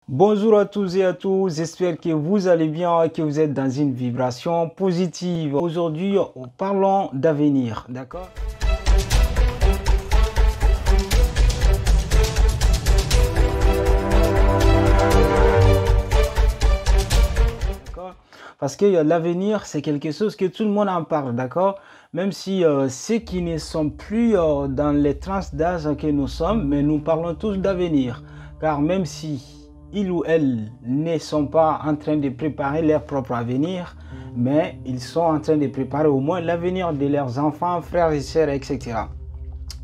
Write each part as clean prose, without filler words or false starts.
Bonjour à tous et à tous, j'espère que vous allez bien, que vous êtes dans une vibration positive. Aujourd'hui, parlons d'avenir, d'accord? Parce que l'avenir, c'est quelque chose que tout le monde en parle, d'accord? Même si ceux qui ne sont plus dans les tranches d'âge que nous sommes, mais nous parlons tous d'avenir. Car même si ils ou elles ne sont pas en train de préparer leur propre avenir, mais ils sont en train de préparer au moins l'avenir de leurs enfants, frères et sœurs, etc.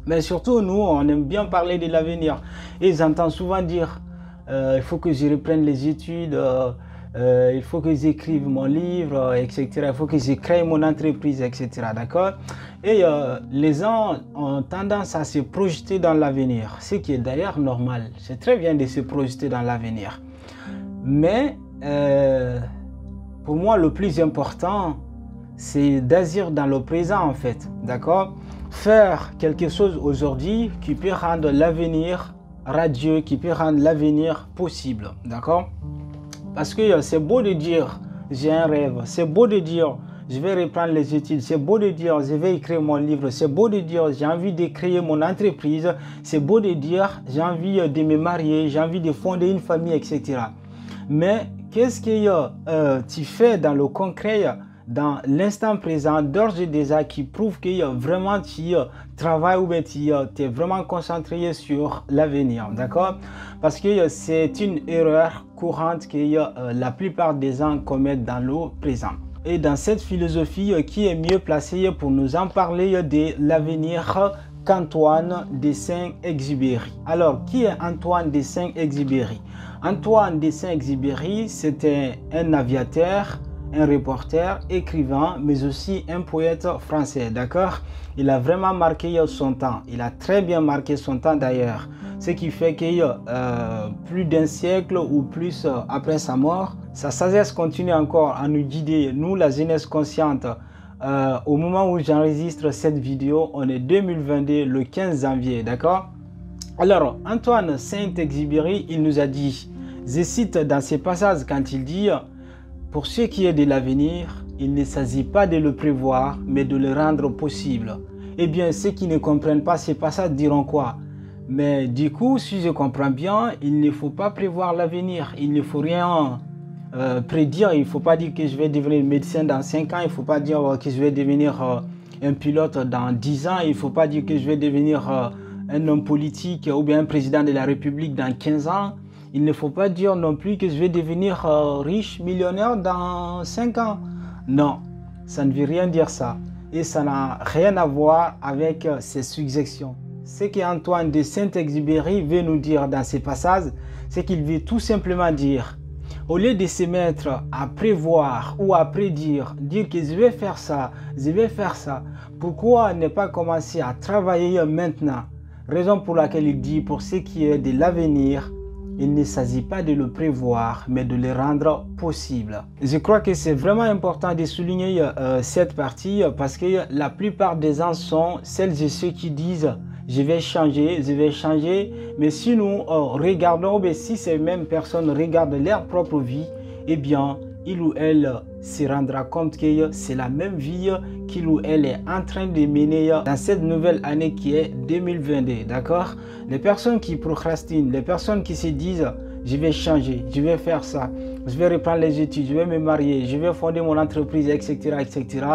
Mais surtout, nous, on aime bien parler de l'avenir. Et j'entends souvent dire, il faut que je reprenne les études, il faut que j'écrive mon livre, etc. Il faut que je crée mon entreprise, etc. D'accord? Et les gens ont tendance à se projeter dans l'avenir, ce qui est d'ailleurs normal. C'est très bien de se projeter dans l'avenir. Mais pour moi, le plus important, c'est d'agir dans le présent en fait. D'accord? Faire quelque chose aujourd'hui qui peut rendre l'avenir radieux, qui peut rendre l'avenir possible. D'accord? Parce que c'est beau de dire j'ai un rêve, c'est beau de dire je vais reprendre les études, c'est beau de dire je vais écrire mon livre, c'est beau de dire j'ai envie de créer mon entreprise, c'est beau de dire j'ai envie de me marier, j'ai envie de fonder une famille, etc. Mais qu'est-ce que tu fais dans le concret, dans l'instant présent, d'ores et déjà, qui prouve que vraiment tu travailles ou bien tu es vraiment concentré sur l'avenir, d'accord? Parce que c'est une erreur courante que la plupart des gens commettent dans le présent. Et dans cette philosophie, qui est mieux placée pour nous en parler de l'avenir qu'Antoine de Saint-Exupéry? Alors, qui est Antoine de Saint-Exupéry? Antoine de Saint-Exupéry, c'était un aviateur, un reporter, écrivain, mais aussi un poète français, d'accord? Il a vraiment marqué son temps. Il a très bien marqué son temps d'ailleurs. Ce qui fait que plus d'un siècle ou plus après sa mort, sa sagesse continue encore à nous guider, nous la jeunesse consciente. Au moment où j'enregistre cette vidéo, on est 2022, le 15 janvier, d'accord? Alors, Antoine Saint-Exupéry, il nous a dit, je cite dans ses passages quand il dit « Pour ce qui est de l'avenir, il ne s'agit pas de le prévoir, mais de le rendre possible. » Eh bien, ceux qui ne comprennent pas ces passages diront quoi? Mais du coup, si je comprends bien, il ne faut pas prévoir l'avenir, il ne faut rien prédire, il ne faut pas dire que je vais devenir médecin dans 5 ans, il ne faut pas dire que je vais devenir un pilote dans 10 ans, il ne faut pas dire que je vais devenir un homme politique ou bien un président de la République dans 15 ans. Il ne faut pas dire non plus que je vais devenir riche, millionnaire dans 5 ans. Non, ça ne veut rien dire ça. Et ça n'a rien à voir avec ces suggestions. Ce qu'Antoine de Saint-Exupéry veut nous dire dans ces passages, c'est qu'il veut tout simplement dire, au lieu de se mettre à prévoir ou à prédire, dire que je vais faire ça, pourquoi ne pas commencer à travailler maintenant? Raison pour laquelle il dit, pour ce qui est de l'avenir, il ne s'agit pas de le prévoir, mais de le rendre possible. Je crois que c'est vraiment important de souligner cette partie parce que la plupart des gens sont celles et ceux qui disent je vais changer, mais si nous regardons, mais si ces mêmes personnes regardent leur propre vie, eh bien, il ou elle se rendra compte que c'est la même vie qu'il ou elle est en train de mener dans cette nouvelle année qui est 2022, d'accord? Les personnes qui procrastinent, les personnes qui se disent je vais changer, je vais faire ça, je vais reprendre les études, je vais me marier, je vais fonder mon entreprise, etc., etc.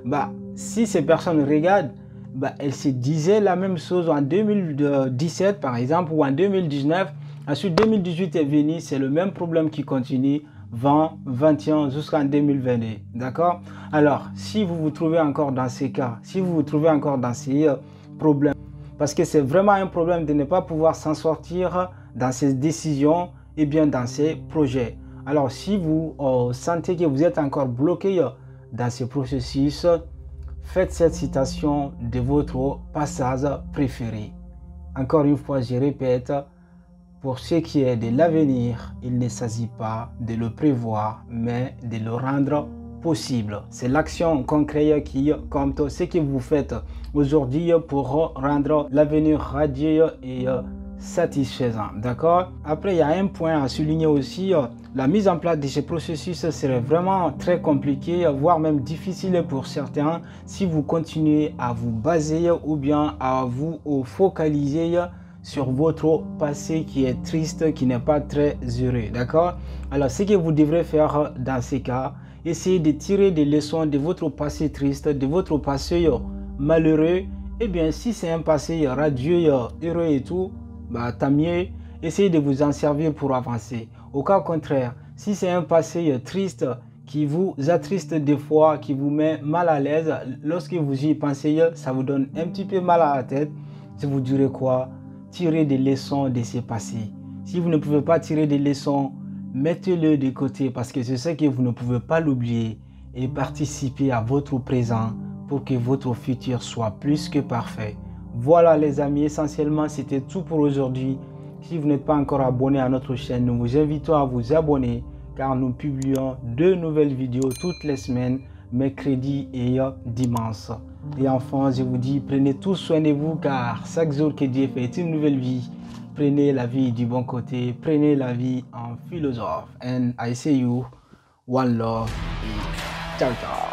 Bah, si ces personnes regardent, bah, elles se disaient la même chose en 2017 par exemple ou en 2019. Ensuite 2018 est venu, c'est le même problème qui continue. 20, 21 jusqu'en 2022, d'accord? Alors, si vous vous trouvez encore dans ces cas, si vous vous trouvez encore dans ces problèmes, parce que c'est vraiment un problème de ne pas pouvoir s'en sortir dans ces décisions et bien dans ces projets. Alors, si vous sentez que vous êtes encore bloqué dans ce processus, faites cette citation de votre passage préféré. Encore une fois, je répète, pour ce qui est de l'avenir, il ne s'agit pas de le prévoir, mais de le rendre possible. C'est l'action concrète qui compte. Ce que vous faites aujourd'hui pour rendre l'avenir radieux et satisfaisant. D'accord? Après, il y a un point à souligner aussi. La mise en place de ce processus serait vraiment très compliqué, voire même difficile pour certains si vous continuez à vous baser ou bien à vous focaliser sur votre passé qui est triste, qui n'est pas très heureux. D'accord? Alors, ce que vous devrez faire dans ces cas, essayez de tirer des leçons de votre passé triste, de votre passé malheureux. Eh bien, si c'est un passé radieux, heureux et tout, bah, tant mieux. Essayez de vous en servir pour avancer. Au cas contraire, si c'est un passé triste qui vous attriste des fois, qui vous met mal à l'aise, lorsque vous y pensez, ça vous donne un petit peu mal à la tête, je vous dirais quoi? Tirez des leçons de ces passés. Si vous ne pouvez pas tirer des leçons, mettez-le de côté parce que je sais que vous ne pouvez pas l'oublier et participer à votre présent pour que votre futur soit plus que parfait. Voilà les amis, essentiellement c'était tout pour aujourd'hui. Si vous n'êtes pas encore abonné à notre chaîne, nous vous invitons à vous abonner car nous publions 2 nouvelles vidéos toutes les semaines, mercredi et dimanche. Et enfin, je vous dis, prenez tous soin de vous car chaque jour que Dieu fait une nouvelle vie, prenez la vie du bon côté, prenez la vie en philosophe. And I say you, one love, ciao ciao.